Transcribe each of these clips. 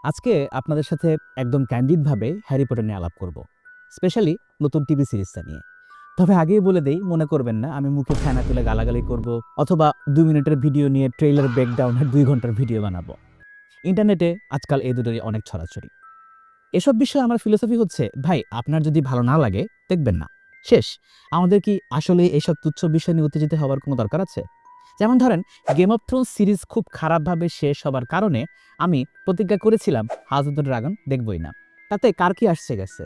আজকে আপনাদের সাথে একদম ক্যান্ডিডভাবে হ্যারি পটার নিয়ে আলাপ করব, স্পেশালি নতুন টিভি সিরিজটা নিয়ে। তবে আগেই বলে দেই, মনে করবেন না আমি মুখে ফেনা তুলে গালাগালি করব অথবা 2 মিনিটের ভিডিও নিয়ে ট্রেলার ব্রেকডাউনের 2 ঘন্টার ভিডিও বানাবো। ইন্টারনেটে আজকাল এই দুটোরই অনেক ছড়াছড়ি। এসব বিষয়ে আমার ফিলোসফি হচ্ছে, ভাই আপনার যদি ভালো না লাগে দেখবেন না, শেষ। আমাদের কি আসলে এইসব তুচ্ছ বিষয় নিয়ে উত্তেজিত হওয়ার কোনো দরকার আছে? যেমন ধরেন, গেম অফ থ্রোনস সিরিজ খুব খারাপভাবে শেষ হবার কারণে আমি প্রতিজ্ঞা করেছিলাম হাউস অফ দ্য ড্রাগন দেখবই না। তাতে কার কি আসছে গেছে।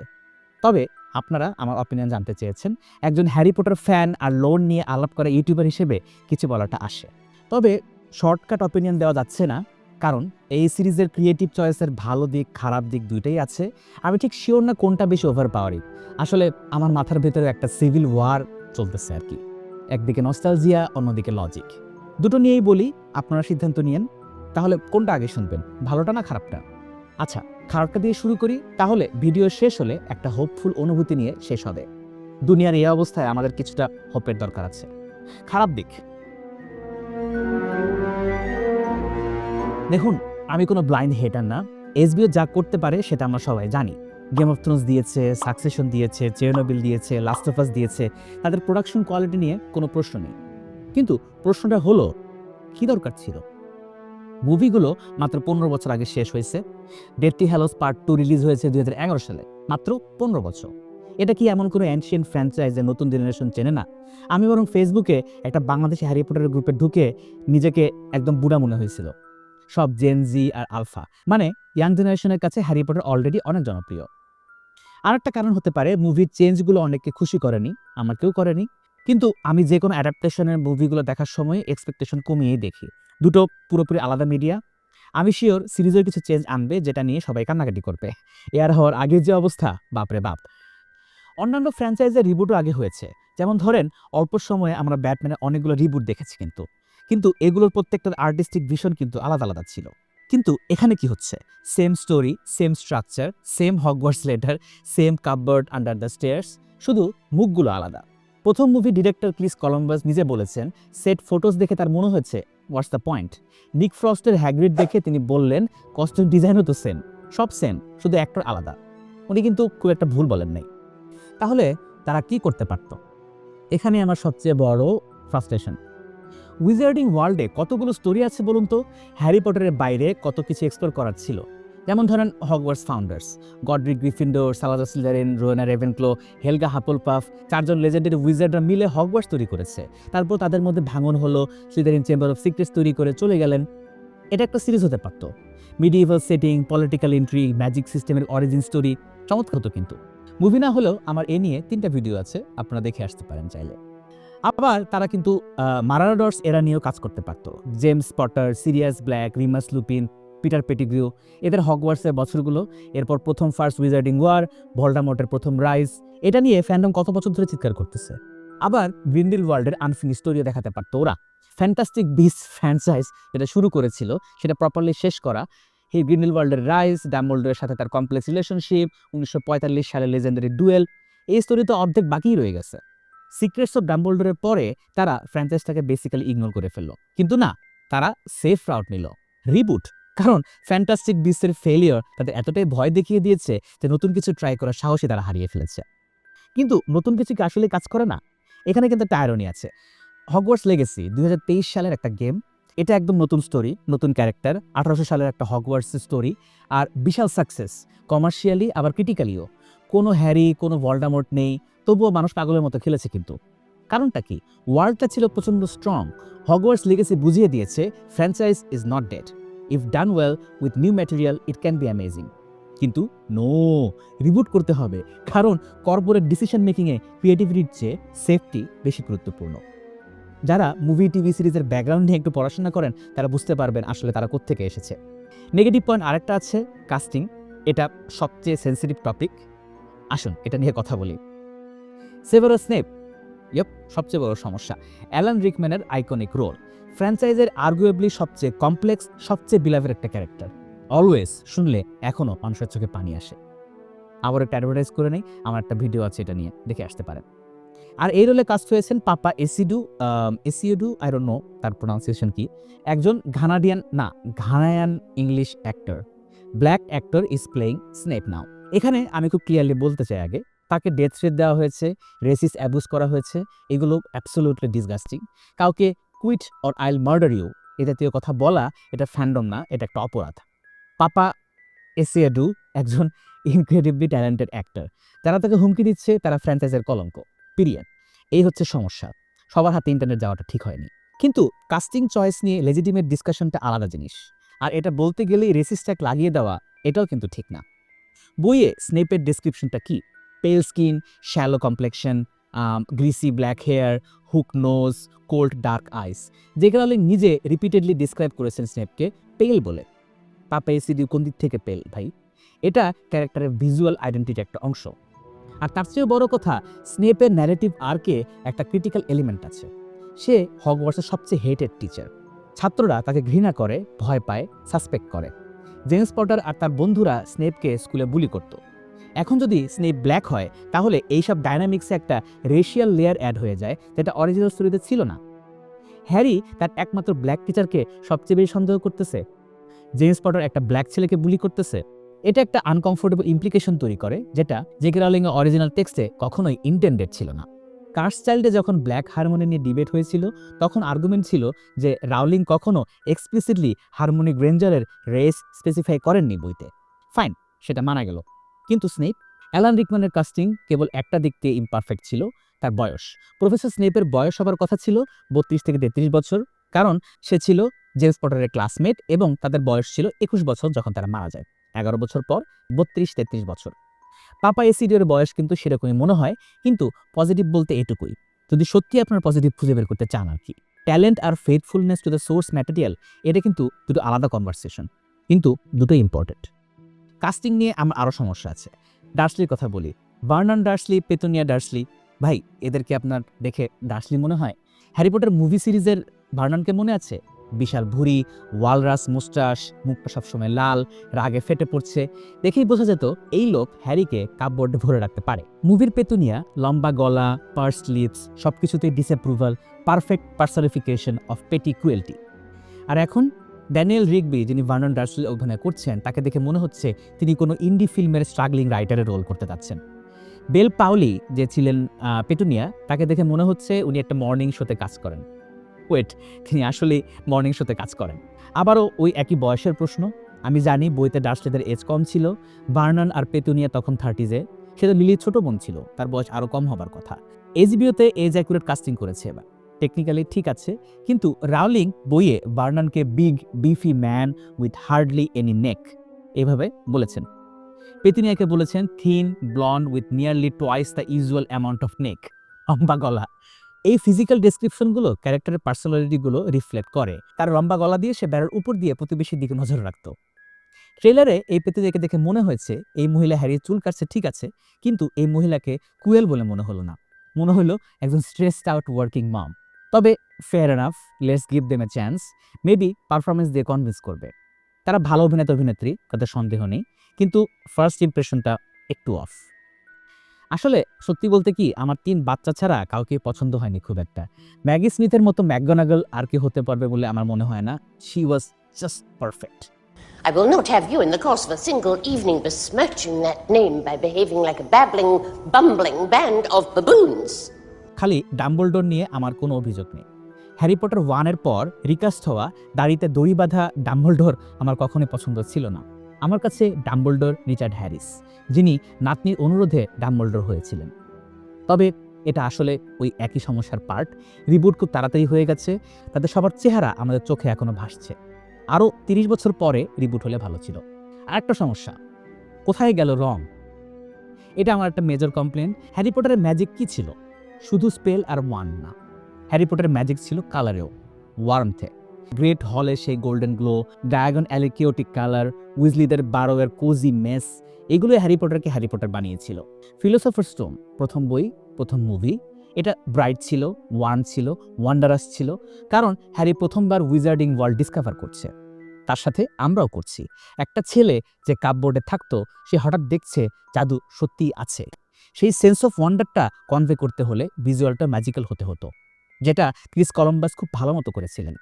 তবে আপনারা আমার অপিনিয়ন জানতে চেয়েছেন, একজন হ্যারি পটার ফ্যান আর লোন নিয়ে আলাপ করা ইউটিউবার হিসেবে কিছু বলাটা আসে। তবে শর্টকাট অপিনিয়ন দেওয়া যাচ্ছে না, কারণ এই সিরিজের ক্রিয়েটিভ চয়েসের ভালো দিক খারাপ দিক দুইটাই আছে। আমি ঠিক শিওর না কোনটা বেশি ওভার পাওয়ারিং। আসলে আমার মাথার ভেতরে একটা সিভিল ওয়ার চলতেছে আর কি। একদিকে নস্টালজিয়া, অন্যদিকে লজিক। দুটো নিয়েই বলি, আপনারা সিদ্ধান্ত নিয়েন। তাহলে কোনটা আগে শুনবেন, ভালোটা না খারাপটা? আচ্ছা, খারাপটা দিয়ে শুরু করি। তাহলে ভিডিও শেষ হলে একটা হোপফুল অনুভূতি নিয়ে শেষ হবে। দুনিয়ার এই অবস্থায় আমাদের কিছুটা হোপের দরকার আছে। খারাপ দিক, দেখুন, আমি কোনো ব্লাইন্ড হেটার না। এসবিও যা করতে পারে সেটা আমরা সবাই জানি। গেম অফ থ্রোনস দিয়েছে, সাকসেশন দিয়েছে, চেরনোবিল দিয়েছে, লাস্ট অফ আস দিয়েছে। তাদের প্রোডাকশন কোয়ালিটি নিয়ে কোনো প্রশ্ন নেই। কিন্তু প্রশ্নটা হলো, কি দরকার ছিল? মুভিগুলো মাত্র 15 বছর আগে শেষ হয়েছে। ডেথলি হ্যালোস পার্ট 2 রিলিজ হয়েছে 2011 সালে, মাত্র 15 বছর। এটা কি এমন কোনো অ্যানশিয়েন্ট ফ্র্যাঞ্চাইজ নতুন জেনারেশন চেনে না? আমি বরং ফেসবুকে একটা বাংলাদেশি হ্যারি পটারের গ্রুপে ঢুকে নিজেকে একদম বুড়া মনে হয়েছিল। সব জেন জি আর আলফা, মানে ইয়াং জেনারেশনের কাছে হ্যারি পটার অলরেডি অনেক জনপ্রিয়। আর একটা কারণ হতে পারে, মুভির চেঞ্জগুলো অনেককে খুশি করেনি, আমাকেও করেনি। কিন্তু আমি যে কোনো অ্যাডাপ্টেশনের মুভিগুলো দেখার সময় এক্সপেকটেশন কমিয়েই দেখি। দুটো পুরোপুরি আলাদা মিডিয়া। আমি শিওর সিরিজের কিছু চেঞ্জ আনবে, যেটা নিয়ে সবাই কান্নাকাটি করবে। এয়ার হওয়ার আগের যে অবস্থা, বাপরে বাপ। অন্যান্য ফ্র্যাঞ্চাইজের রিবুটও আগে হয়েছে। যেমন ধরেন, অল্প সময়ে আমরা ব্যাটম্যানের অনেকগুলো রিবুট দেখেছি, কিন্তু এগুলোর প্রত্যেকটার আর্টিস্টিক ভিশন কিন্তু আলাদা আলাদা ছিল। কিন্তু এখানে কি হচ্ছে? Same story, same structure, same Hogwarts letter, same cupboard under the stairs, শুধু মুখগুলো আলাদা। প্রথম মুভি ডিরেক্টর ক্রিস কলম্বাস নিজে বলেছেন, সেট ফটোস দেখে তার মনে হয়েছে হোয়াটস দ্য পয়েন্ট। নিক ফ্রস্টের হ্যাগ্রিড দেখে তিনি বললেন, কস্টিউম ডিজাইনও তো সেম, সব সেম, শুধু অ্যাক্টর আলাদা। উনি কিন্তু খুব একটা ভুল বলেন নাই। তাহলে তারা কি করতে পারত? এখানে আমার সবচেয়ে বড় ফ্রাস্ট্রেশন। উইজার্ডিং ওয়ার্ল্ডে কতগুলো স্টোরি আছে বলুন তো? হ্যারি পটারের বাইরে কত কিছু এক্সপ্লোর করার ছিল। যেমন ধরেন Hogwarts founders, Godric Gryffindor, Salazar Slytherin, Rowena Ravenclaw, Helga Hufflepuff, 4জন লেজেন্ডারি উইজার্ডরা মিলে হগওয়ার্টস তৈরি করেছে। তারপর তাদের মধ্যে ভাঙন হলো, স্লিদারিন চেম্বার অফ সিক্রেটস তৈরি করে চলে গেলেন। এটা একটা সিরিজ হতে পারত। মিডিয়েভাল সেটিং, পলিটিক্যাল এন্ট্রি, ম্যাজিক সিস্টেমের অরিজিন স্টোরি, চমৎকার হতো। কিন্তু মুভি না হলেও আমার এ নিয়ে 3টা ভিডিও আছে, আপনারা দেখে আসতে পারেন চাইলে। আবার তারা কিন্তু মারাডোর্স এরা নিয়েও কাজ করতে পারত। James Potter, serious black, রিমাস Lupin, Peter পেটিগ্রিউ, এদের হগওয়ার্টসের বছরগুলো, এরপর প্রথম ফার্স্ট উইজার্ডিং ওয়ার, ভলডামর্টের প্রথম রাইজ, এটা নিয়ে ফ্যান্ডম কত বছর ধরে চিৎকার করতেছে। আবার গ্রিন্ডেল ওয়ার্ল্ডের আনফিনিশ স্টোরিও দেখাতে পারতো ওরা। ফ্যান্টাস্টিক বিস্ট ফ্র্যাঞ্চাইজ যেটা শুরু করেছিল, সেটা প্রপারলি শেষ করা। এই গ্রিন্ডেল ওয়ার্ল্ডের রাইজ, ডাম্বলডোরের সাথে তার কমপ্লেক্স রিলেশনশিপ, 1945 সালে লেজেন্ডারি ডুয়েল, এই স্টোরি তো অর্ধেক বাকিই রয়ে গেছে। সিক্রেটস অফ ডাম্বলডোরের পরে তারা ফ্র্যাঞ্চাইজটাকে বেসিক্যালি ইগনোর করে ফেললো। কিন্তু না, তারা সেফ রাউট নিল, রিবুট। কারণ ফ্যান্টাস্টিক বিস্টের ফেলিওর তাদের এতটাই ভয় দেখিয়ে দিয়েছে যে নতুন কিছু ট্রাই করার সাহসই তারা হারিয়ে ফেলেছে। কিন্তু নতুন কিছু কি আসলে কাজ করে না? এখানে কিন্তু একটা আয়রনি আছে। হগওয়ার্টস লেগেসি 2023 সালের একটা গেম। এটা একদম নতুন স্টোরি, নতুন ক্যারেক্টার, 1800 সালের একটা হগওয়ার্টস স্টোরি, আর বিশাল সাকসেস কমার্শিয়ালি আবার ক্রিটিক্যালিও। কোনো হ্যারি, কোনো ভলডামর্ট নেই, তবুও মানুষ পাগলের মতো খেলেছে। কিন্তু কারণটা কি? ওয়ার্ল্ডটা ছিল প্রচণ্ড স্ট্রং। হগওয়ার্টস লেগেসি বুঝিয়ে দিয়েছে franchise is not dead. If done well with new material it can be amazing. কিন্তু নো, রিবুট করতে হবে, কারণ কর্পোরেট ডিসিশন মেকিংয়ে ক্রিয়েটিভিটির চেয়ে সেফটি বেশি গুরুত্বপূর্ণ। যারা মুভি টিভি সিরিজের ব্যাকগ্রাউন্ড নিয়ে একটু পড়াশোনা করেন তারা বুঝতে পারবেন আসলে তারা কোত্থেকে এসেছে। নেগেটিভ পয়েন্ট আরেকটা আছে, কাস্টিং। এটা সবচেয়ে সেন্সিটিভ টপিক। আসুন এটা নিয়ে কথা বলি। সেভারাস স্নেপ, সবচেয়ে বড় সমস্যা। অ্যালান রিকম্যানের আইকনিক রোল, ফ্র্যাঞ্চাইজের আর্গুয়েবলি সবচেয়ে কমপ্লেক্স, সবচেয়ে বিলাভের একটা ক্যারেক্টার। অলওয়েজ শুনলে এখনও মানুষের চোখে পানি আসে। আবার একটা অ্যাডভার্টাইজ করে নেই, আমার একটা ভিডিও আছে, এটা নিয়ে দেখে আসতে পারেন। আর এই রোলে কাস্ট হয়েছেন Papa Essiedu, I don't know তার প্রোনাউন্সিয়েশন কি, একজন Ghanaian English actor. Black actor is playing Snape now. এখানে আমি খুব ক্লিয়ারলি বলতে চাই আগে, তাকে ডেথ থ্রেট দেওয়া হয়েছে, রেসিস অ্যাবিউজ করা হয়েছে, এগুলো অ্যাবসোলুটলি ডিসগাস্টিং। কাউকে কুইট অর আইল মার্ডার ইউ এ জাতীয় কথা বলা এটা ফ্যান্ডম না, এটা একটা অপরাধ। পাপা এসিয়াডু একজন ইনক্রেডিবলি ট্যালেন্টেড অ্যাক্টর, যারা তাকে হুমকি দিচ্ছে তারা ফ্র্যাঞ্চাইজের কলঙ্ক, পিরিয়ড। এই হচ্ছে সমস্যা। সবার হাতে ইন্টারনেট যাওয়াটা ঠিক হয়নি। কিন্তু কাস্টিং চয়েস নিয়ে লেজিটিমেট ডিসকাশনটা আলাদা জিনিস, আর এটা বলতে গেলেই রেসিস্ট ট্যাগ লাগিয়ে দেওয়া এটাও কিন্তু ঠিক না। বইয়ে স্নেপের ডেসক্রিপশনটা কি? Pale skin, sallow complexion, greasy black hair, hook nose, cold dark eyes. JK Rowling নিজে রিপিটেডলি ডিসক্রাইব করেছেন স্নেপকে পেল বলে। পাপা এসিডি কোন দিক থেকে পেল ভাই? এটা ক্যারেক্টারের ভিজুয়াল আইডেন্টিটির একটা অংশ। আর তার চেয়েও বড় কথা, স্নেপের ন্যারেটিভ আর্কে একটা ক্রিটিক্যাল এলিমেন্ট আছে। সে হগওয়ার্টসের সবচেয়ে হেটেড টিচার। ছাত্ররা তাকে ঘৃণা করে, ভয় পায়, সাসপেক্ট করে। জেমস পটার আর তার বন্ধুরা স্নেপকে স্কুলে বুলি করত। এখন যদি স্নেপ ব্ল্যাক হয়, তাহলে এইসব ডায়নামিক্সে একটা রেশিয়াল লেয়ার অ্যাড হয়ে যায়, যেটা অরিজিনাল স্টোরিতে ছিল না। হ্যারি তার একমাত্র ব্ল্যাক টিচারকে সবচেয়ে বেশি সন্দেহ করতেছে, জেমস পটার একটা ব্ল্যাক ছেলেকে বুলি করতেছে। এটা একটা আনকমফোর্টেবল ইমপ্লিকেশন তৈরি করে, যেটা জেকে রাউলিং এর অরিজিনাল টেক্সটে কখনোই ইন্টেন্ডেড ছিল না। কার্স চাইল্ডে যখন ব্ল্যাক হারমোনি নিয়ে ডিবেট হয়েছিল, তখন আর্গুমেন্ট ছিল যে রাউলিং কখনো এক্সপ্লিসিটলি হারমোনি গ্রেঞ্জারের রেস স্পেসিফাই করেননি বইতে। ফাইন, সেটা মানা গেল। কিন্তু স্নেপ, অ্যালান রিকম্যানের কাস্টিং কেবল একটা দিক দিয়ে ইমপারফেক্ট ছিল, তার বয়স। প্রফেসর স্নেপের বয়স হবার কথা ছিল 32 থেকে 33 বছর, কারণ সে ছিল জেমস পটারের ক্লাসমেট এবং তাদের বয়স ছিল 21 বছর যখন তারা মারা যায়। 11 বছর পর 32-33 বছর। পাপা এসিডিওর বয়স কিন্তু সেরকমই মনে হয়, কিন্তু পজিটিভ বলতে এটুকুই, যদি সত্যি আপনার পজিটিভ খুঁজে বের করতে চান আর কি। ট্যালেন্ট আর faithfulness to the source material, এটা কিন্তু দুটো আলাদা কনভারসেশন, কিন্তু দুটোই ইম্পর্টেন্ট। কাস্টিং নিয়ে আমার আরও সমস্যা আছে। ডার্সলির কথা বলি, ভার্নন ডার্সলি, পেতুনিয়া ডার্সলি। ভাই, এদেরকে আপনার দেখে ডার্সলি মনে হয়? হ্যারি পটার মুভি সিরিজের ভার্ননকে মনে আছে? বিশাল ভুঁড়ি, ওয়ালরাস মুস্টাস, মুখটা সবসময় লাল, রাগে ফেটে পড়ছে। দেখেই বোঝা যেত এই লোক হ্যারিকে কাপবোর্ডে ভরে রাখতে পারে। মুভির পেতুনিয়া লম্বা গলা, পার্সড লিপস, সবকিছুতেই ডিসঅ্যাপ্রুভাল, পারফেক্ট পার্সনিফিকেশন অফ পেটি ক্রুয়েলটি। আর এখন ড্যানিয়েল রিগবি, যিনি ভার্নন ডার্সলি অভিনয় করছেন, তাকে দেখে মনে হচ্ছে তিনি কোনো ইন্ডি ফিল্মের স্ট্রাগলিং রাইটারের রোল করতে যাচ্ছেন। বেল পাউলি, যে ছিলেন পেটুনিয়া, তাকে দেখে মনে হচ্ছে উনি একটা মর্নিং শোতে কাজ করেন। ওয়েট, তিনি আসলে মর্নিং শোতে কাজ করেন? আবারও ওই একই বয়সের প্রশ্ন। আমি জানি বইতে ডার্সলিদের এজ কম ছিল, ভার্নন আর পেতুনিয়া তখন 30s-এ। সে তো লিলির ছোট বোন ছিল, তার বয়স আরও কম হবার কথা। এইচবিওতে এজ অ্যাকুরেট কাস্টিং করেছে এবার, টেকনিক্যালি ঠিক আছে, কিন্তু রাউলিং বইয়ে ভার্ননকে big beefy man with hardly any neck এভাবে বলেছেন। পেতুনিয়াকে বলেছেন thin blonde with nearly twice the usual amount of neck, লম্বা গলা। এই ফিজিক্যাল ডেসক্রিপশনগুলো ক্যারেক্টারের পার্সোনালিটিগুলো রিফ্লেক্ট করে। তার লম্বা গলা দিয়ে সে বেড়ার উপর দিয়ে প্রতিবেশীর দিকে নজর রাখত। ট্রেলারে এই পেতুনিয়াকে দেখে মনে হয়েছে এই মহিলা হ্যারির চুল কাটছে ঠিক আছে, কিন্তু এই মহিলাকে কুয়েল বলে মনে হলো না, মনে হলো একজন স্ট্রেসড আউট ওয়ার্কিং মম। তবে fair enough, let's give them A chance, maybe performance দিয়ে কনভিন্স করবে। তারা ভালো অভিনেতা অভিনেত্রী, তাতে সন্দেহ নেই, কিন্তু ফার্স্ট ইমপ্রেশনটা একটু অফ। আসলে সত্যি বলতে কি, আমার 3 বাচ্চা ছাড়া কাউকে পছন্দ হয়নি খুব একটা। ম্যাগি স্মিথের মতো ম্যাকগনাগল আর কি হতে পারবে বলে আমার মনে হয় না। She was just perfect. I will not have you in the course of a single evening besmirching that name by behaving like a babbling, bumbling band of baboons. খালি ডাম্বলডোর নিয়ে আমার কোনো অভিযোগ নেই। হ্যারি পটার 1-এর পর রিকাস্ট হওয়া দাড়িতে দড়ি বাঁধা ডাম্বলডোর আমার কখনোই পছন্দ ছিল না। আমার কাছে ডাম্বলডোর রিচার্ড হ্যারিস, যিনি নাতনির অনুরোধে ডাম্বলডোর হয়েছিলেন। তবে এটা আসলে ওই একই সমস্যার পার্ট। রিবুট খুব তাড়াতাড়ি হয়ে গেছে, তাদের সবার চেহারা আমাদের চোখে এখনো ভাসছে। আরও 30 বছর পরে রিবুট হলে ভালো ছিল। আর একটা সমস্যা, কোথায় গেল রং? এটা আমার একটা মেজর কমপ্লেন। হ্যারি পটারের ম্যাজিক কি ছিল? শুধু স্পেল আর ওয়ান না, হ্যারি পটারের ম্যাজিক ছিল কালারেও, ওয়ার্মথে। গ্রেট হলে সেই গোল্ডেন গ্লো, ড্রাগন অ্যালিকিওটিক কালার, উইজলিদের বারোয়ের কোজি মেস, এগুলোই হ্যারি পটারকে হ্যারি পটার বানিয়েছিল। ফিলোসফার স্টোন প্রথম বই, প্রথম মুভি, এটা ব্রাইট ছিল, ওয়ার্ম ছিল, ওয়ান্ডারাস ছিল, কারণ হ্যারি প্রথমবার উইজার্ডিং ওয়ার্ল্ড ডিসকভার করছে। তার সাথে আমরাও করছি। একটা ছেলে যে কাপবোর্ডে থাকতো, সে হঠাৎ দেখছে জাদু সত্যিই আছে। সেই সেন্স অফ ওয়ান্ডারটা কনভে করতে হলে ভিজুয়ালটা ম্যাজিক্যাল হতে হতো, যেটা ক্রিস কলম্বাস খুব ভালো মতো করেছিলেন।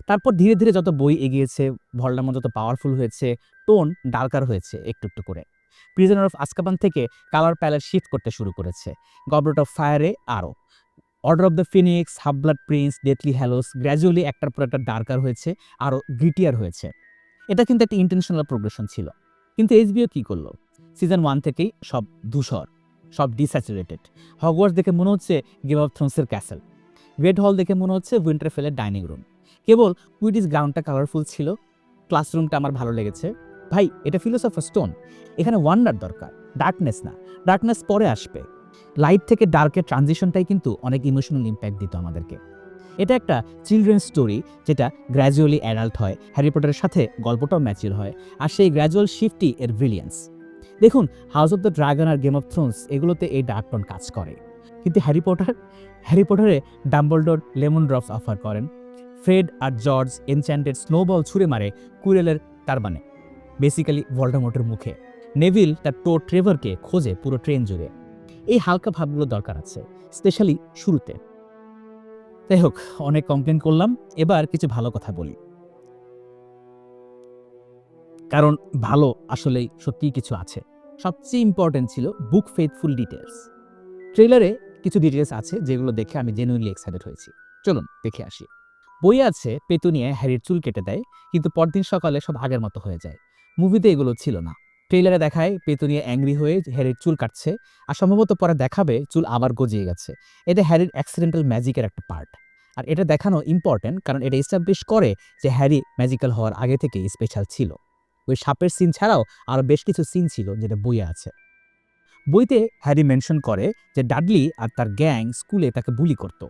তারপর ধীরে ধীরে যত বই এগিয়েছে, ভলডেমর্ট যত পাওয়ারফুল হয়েছে, টোন ডার্কার হয়েছে একটু একটু করে। প্রিজনার অফ আজকাবান থেকে কালার প্যালেট শিফট করতে শুরু করেছে, গবলেট অফ ফায়ারে আরও। Order of the Phoenix, half blood Prince, Deathly hallows gradually একটার পর একটা ডার্কার হয়েছে, আরও গ্রিটিয়ার হয়েছে। এটা কিন্তু একটা ইন্টেনশনাল প্রোগ্রেশন ছিল। কিন্তু এইচবিও কি করলো? সিজন 1 থেকেই সব ধূসর, সব ডিস্যাচুরেটেড। হগওয়ার্টস দেখে মনে হচ্ছে গেম অফ থ্রোনসের ক্যাসেল। গ্রেট হল দেখে মনে হচ্ছে উইন্টারফেলের ডাইনিং রুম। কেবল কুইডিস গ্রাউন্ডটা কালারফুল ছিল, ক্লাসরুমটা আমার ভালো লেগেছে। ভাই, এটা ফিলোসফার স্টোন, এখানে ওয়ান্ডার দরকার, ডার্কনেস না। ডার্কনেস পরে আসবে। লাইট থেকে ডার্কের ট্রানজিশনটাই কিন্তু অনেক ইমোশনাল ইম্প্যাক্ট দিত আমাদেরকে। এটা একটা চিলড্রেন স্টোরি যেটা গ্র্যাজুয়ালি অ্যাডাল্ট হয়, হ্যারি পটারের সাথে গল্পটাও ম্যাচিউর হয়, আর সেই গ্র্যাজুয়াল শিফটই এর ব্রিলিয়েন্স। দেখুন, হাউস অফ দ্য ড্রাগন আর গেম অফ থ্রোনস এগুলোতে এই ডার্ক টোন কাজ করে, কিন্তু হ্যারি পটারে ডাম্বলডোর লেমন ড্রপস অফার করেন, ফ্রেড আর জর্জ এনচ্যান্টেড স্নোবল ছুঁড়ে মারে কুইরেলের টারবানে, বেসিক্যালি ভলডেমর্টের মুখে। নেভিল তার ট্রেভারকে খোঁজে পুরো ট্রেন জুড়ে। এই হালকা ভাবগুলো দরকার আছে, স্পেশালি শুরুতে। যাই হোক, অনেক কমপ্লেন করলাম, এবার কিছু ভালো কথা বলি, কারণ ভালো আসলেই সত্যিই কিছু আছে। সবচেয়ে ইম্পর্টেন্ট ছিল বুক ফেথফুল ডিটেলস। ট্রেলারে কিছু ডিটেলস আছে যেগুলো দেখে আমি জেনুইনলি এক্সাইটেড হয়েছি। চলুন দেখে আসি। বইয়ে আছে পেতুনিয়া হ্যারির চুল কেটে দেয়, কিন্তু পরদিন সকালে সব আগের মতো হয়ে যায়। মুভিতে এগুলো ছিল না। ট্রেলারে দেখায় পেতুনিয়া অ্যাংরি হয়ে হ্যারির চুল কাটছে, আর সম্ভবত পরে দেখাবে চুল আবার গজিয়ে গেছে। এটা হ্যারির অ্যাক্সিডেন্টাল ম্যাজিকের একটা পার্ট। আর এটা দেখানো ইম্পর্টেন্ট কারণ এটা এস্টাবলিশ করে যে হ্যারি ম্যাজিক্যাল হওয়ার আগে থেকেই স্পেশাল ছিল। ওই সাপের সিন ছাড়াও আরও বেশ কিছু সিন ছিল যেটা বইয়ে আছে। বইতে হ্যারি মেনশন করে যে ডাডলি আর তার গ্যাং স্কুলে তাকে বুলি করত।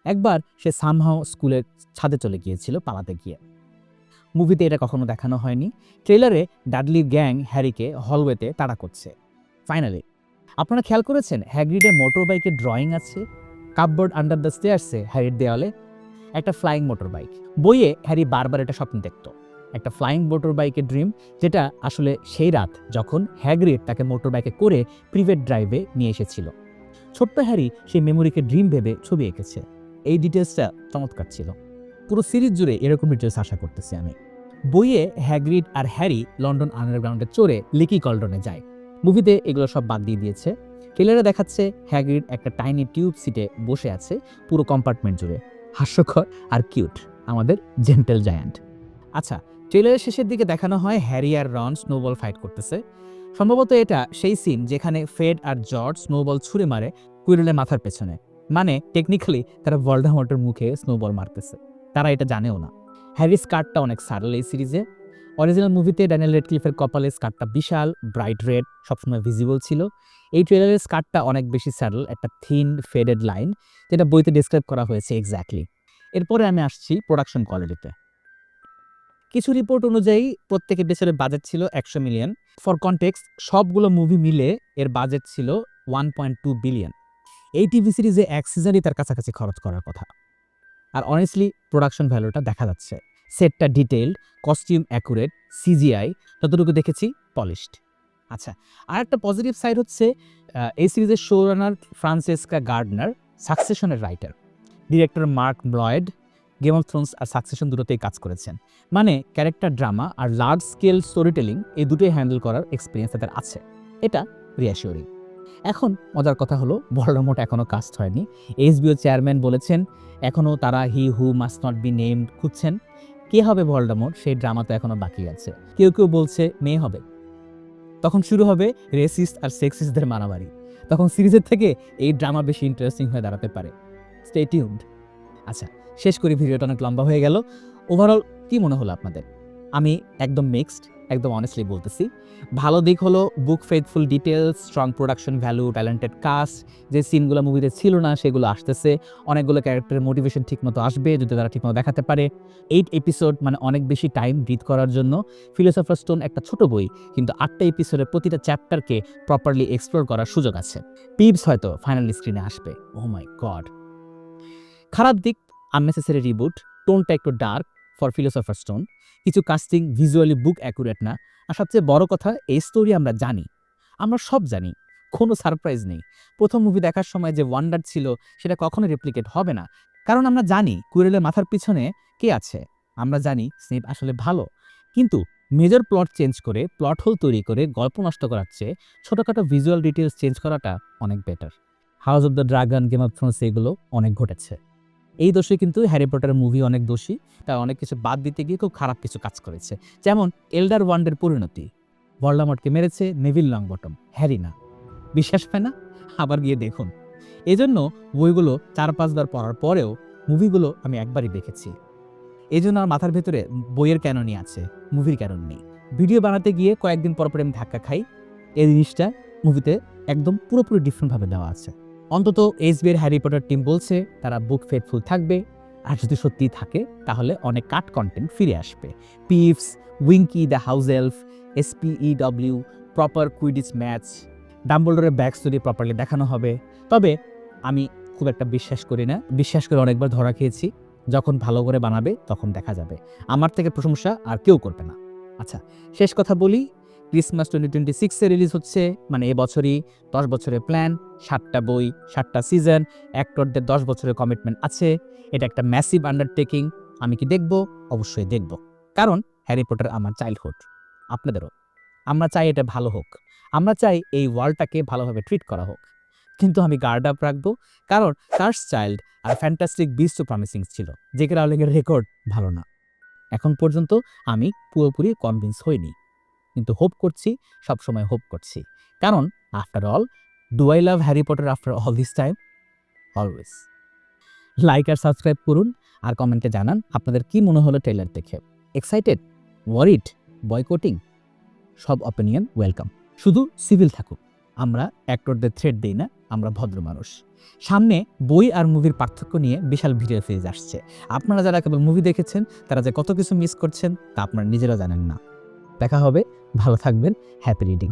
একবার সে সামহাও স্কুলের ছাদে চলে গিয়েছিল পালাতে গিয়ে। মুভিতে এটা কখনো দেখানো হয়নি। ট্রেলারে ডাডলির গ্যাং হ্যারিকে হলওয়েতে তাড়া করছে। ফাইনালি, আপনারা খেয়াল করেছেন হ্যাগ্রিডের মোটর বাইকের ড্রয়িং আছে কাপবোর্ড আন্ডার দ্য স্টেয়ার্সে, হ্যারির দেওয়ালে একটা ফ্লাইং মোটর বাইক। বইয়ে হ্যারি বারবার এটা স্বপ্ন দেখত, একটা ফ্লাইং মোটর বাইকের ড্রিম, যেটা আসলে সেই রাত যখন হ্যাগ্রিড তাকে মোটর বাইকে করে প্রিভেট ড্রাইভে নিয়ে এসেছিল। ছোট্ট হ্যারি সেই মেমোরিকে ড্রিম ভেবে ছবি এঁকেছে। এই ডিটেলসটা চমৎকার ছিল। পুরো সিরিজ জুড়ে এরকম ডিটেলস আশা করতেছি আমি। বইয়ে হ্যাগ্রিড আর হ্যারি লন্ডন আন্ডারগ্রাউন্ডে চড়ে লিকি কল্ডনে যায়। মুভিতে এগুলো সব বাদ দিয়ে দিয়েছে। ট্রেলারে দেখাচ্ছে হ্যাগ্রিড একটা টাইনি টিউব সিটে বসে আছে পুরো কম্পার্টমেন্ট জুড়ে। হাস্যকর আর কিউট, আমাদের জেন্টেল জায়ান্ট। আচ্ছা, ট্রেলারের শেষের দিকে দেখানো হয় হ্যারি আর রন স্নোবল ফাইট করতেছে। সম্ভবত এটা সেই সিন যেখানে ফ্রেড আর জর্জ স্নোবল ছুঁড়ে মারে কুইরেলের মাথার পেছনে। মানে টেকনিক্যালি তারা ভলডেমর্টের মুখে স্নোবল মারতেছে, তারা এটা জানেও না। হ্যারির স্কার্টটা অনেক সারল এই সিরিজে। অরিজিনাল মুভিতে ড্যানিয়েল রেডক্লিফের কপালের স্কার্টটা বিশাল ব্রাইট রেড, সবসময় ভিজিবল ছিল। এই ট্রেলারের স্কার্টটা অনেক বেশি স্যাডল, একটা থিন ফেডেড লাইন, যেটা বইতে ডিসক্রাইব করা হয়েছে এক্স্যাক্টলি। এরপরে আমি আসছি প্রোডাকশন কোয়ালিটিতে। কিছু রিপোর্ট অনুযায়ী প্রত্যেক এপিসোডের বাজেট ছিল 100 মিলিয়ন। ফর কনটেক্সট, সবগুলো মুভি মিলে এর বাজেট ছিল 1.2 বিলিয়ন। এই টিভি সিরিজে এক সিজনই তার কাছাকাছি খরচ করার কথা। আর অনেস্টলি প্রোডাকশন ভ্যালুটা দেখা যাচ্ছে। সেটটা ডিটেইলড, কস্টিউম অ্যাকুরেট, সিজিআই যতটুকু দেখেছি পলিশড। আচ্ছা, আর একটা পজিটিভ সাইড হচ্ছে এই সিরিজের শো রানার ফ্রান্সেসকা গার্ডনার সাকসেশনের writer. Director Mark Bloyd Game of Thrones আর সাকসেশন দুটোতেই কাজ করেছেন। মানে ক্যারেক্টার ড্রামা আর লার্জ স্কেল স্টোরি টেলিং এই দুটোই হ্যান্ডেল করার এক্সপিরিয়েন্স তাদের আছে। এটা রিঅ্যাসিওরিং। এখন মজার কথা হলো ভলডেমর্ট এখনও কাস্ট হয়নি। এইচবিও চেয়ারম্যান বলেছেন এখনও তারা হি হু মাস্ট নট বি নেমড খুঁজছেন। কে হবে ভলডেমর্ট সেই ড্রামা তো এখনও বাকি আছে। কেউ কেউ বলছে মেয়ে হবে। তখন শুরু হবে রেসিস্ট আর সেক্সিস্টদের মারামারি। তখন সিরিজের থেকে এই ড্রামা বেশি ইন্টারেস্টিং হয়ে দাঁড়াতে পারে। Stay tuned. আচ্ছা, শেষ করি, ভিডিওটা অনেক লম্বা হয়ে গেল। ওভারঅল কি মনে হলো আপনাদের? আমি একদম মিক্সড, একদম অনেস্টলি বলতেছি। ভালো দিক হলো book faithful details, strong production value, talented cast, যে সিনগুলো মুভিতে ছিল না সেগুলো আসতেছে। অনেকগুলো ক্যারেক্টারের মোটিভেশন ঠিকমতো আসবে যদি তারা ঠিকমতো দেখাতে পারে। 8 এপিসোড মানে অনেক বেশি টাইম ব্রিথ করার জন্য। ফিলোসফার স্টোন একটা ছোট বই, কিন্তু 8টা এপিসোডের প্রতিটা চ্যাপ্টারকে প্রপারলি এক্সপ্লোর করার সুযোগ আছে। পিপস হয়তো ফাইনালি স্ক্রিনে আসবে। ও মাই গড। খারাপ দিক, আননেসেসারি রিবুট, টোনটা একটু ডার্ক ফর ফিলোসফার স্টোন, কিছু কাস্টিং ভিজুয়ালি বুক অ্যাকুরেট না, আর সবচেয়ে বড় কথা এই স্টোরি আমরা জানি, আমরা সব জানি, কোনো সারপ্রাইজ নেই। প্রথম মুভি দেখার সময় যে ওয়ান্ডার ছিল সেটা কখনো রেপ্লিকেট হবে না, কারণ আমরা জানি কুইরেলের মাথার পিছনে কে আছে। আমরা জানি স্নেপ আসলে ভালো, কিন্তু মেজর প্লট চেঞ্জ করে প্লট হোল তৈরি করে গল্প নষ্ট করার চেয়ে ছোটোখাটো ভিজুয়াল ডিটেলস চেঞ্জ করাটা অনেক better. House of the dragon, game of Thrones এগুলো অনেক ঘটেছে। এই দোষে কিন্তু হ্যারি পটার মুভি অনেক দোষী, তার অনেক কিছু বাদ দিতে গিয়ে খুব খারাপ কিছু কাজ করেছে। যেমন এল্ডার ওয়ান্ডের পরিণতি, ভলডেমর্টকে মেরেছে নেভিল লংবটম, হ্যারি না। বিশ্বাস হয় না? আবার গিয়ে দেখুন। এজন্য বইগুলো 4-5 বার পড়ার পরেও মুভিগুলো আমি একবারই দেখেছি। এই জন্য আমার মাথার ভেতরে বইয়ের ক্যাননই আছে, মুভির ক্যানন নেই। ভিডিও বানাতে গিয়ে কয়েকদিন পর আমি ধাক্কা খাই, এই জিনিসটা মুভিতে একদম পুরোপুরি ডিফারেন্টভাবে দেওয়া আছে। অন্তত এইচবির হ্যারি পটার টিম বলছে তারা বুক ফেথফুল থাকবে, আর যদি সত্যিই থাকে তাহলে অনেক কাট কন্টেন্ট ফিরে আসবে। Peeves, Winky the house elf, SPEW, proper Quidditch match, ডাম্বলডোরের ব্যাক স্টোরি প্রপারলি দেখানো হবে। তবে আমি খুব একটা বিশ্বাস করি না, বিশ্বাস করে অনেকবার ধরা খেয়েছি। যখন ভালো করে বানাবে তখন দেখা যাবে। আমার থেকে প্রশংসা আর কেউ করবে না। আচ্ছা, শেষ কথা বলি, ক্রিসমাস 2026-এ রিলিজ হচ্ছে, মানে এবছরই 10 বছরের প্ল্যান, 7টা বই, 7টা সিজন, অ্যাক্টরদের 10 বছরের কমিটমেন্ট আছে। এটা একটা ম্যাসিভ আন্ডারটেকিং। আমি কি দেখব? অবশ্যই দেখব, কারণ হ্যারি পটার আমার চাইল্ডহুড, আপনাদেরও। আমরা চাই এটা ভালো হোক, আমরা চাই এই ওয়ার্ল্ডটাকে ভালোভাবে ট্রিট করা হোক। কিন্তু আমি গার্ড আপ রাখবো, কারণ কার্স চাইল্ড আর ফ্যান্টাস্টিক বিস্ট তো প্রমিসিং ছিল, জেকে রাউলিংয়ের রেকর্ড ভালো না। এখন পর্যন্ত আমি পুরোপুরি কনভিন্স হইনি, কিন্তু হোপ করছি, সবসময় হোপ করছি। কারণ after all, do I love Harry Potter after all this time? Always. Like আর সাবস্ক্রাইব করুন, আর কমেন্টে জানান আপনাদের কি মনে হলো ট্রেলার দেখে। Excited, worried, বয়কটিং? সব অপিনিয়ন ওয়েলকাম। শুধু সিভিল থাকুক। আমরা অ্যাক্টরদের থ্রেট দিই না, আমরা ভদ্র মানুষ। সামনে বই আর মুভির পার্থক্য নিয়ে বিশাল ভিডিও সিরিজ আসছে। আপনারা যারা কেবল মুভি দেখেছেন তারা যে কত কিছু মিস করছেন তা আপনারা নিজেরা জানেন না। দেখা হবে, ভালো থাকবেন, হ্যাপি রিডিং।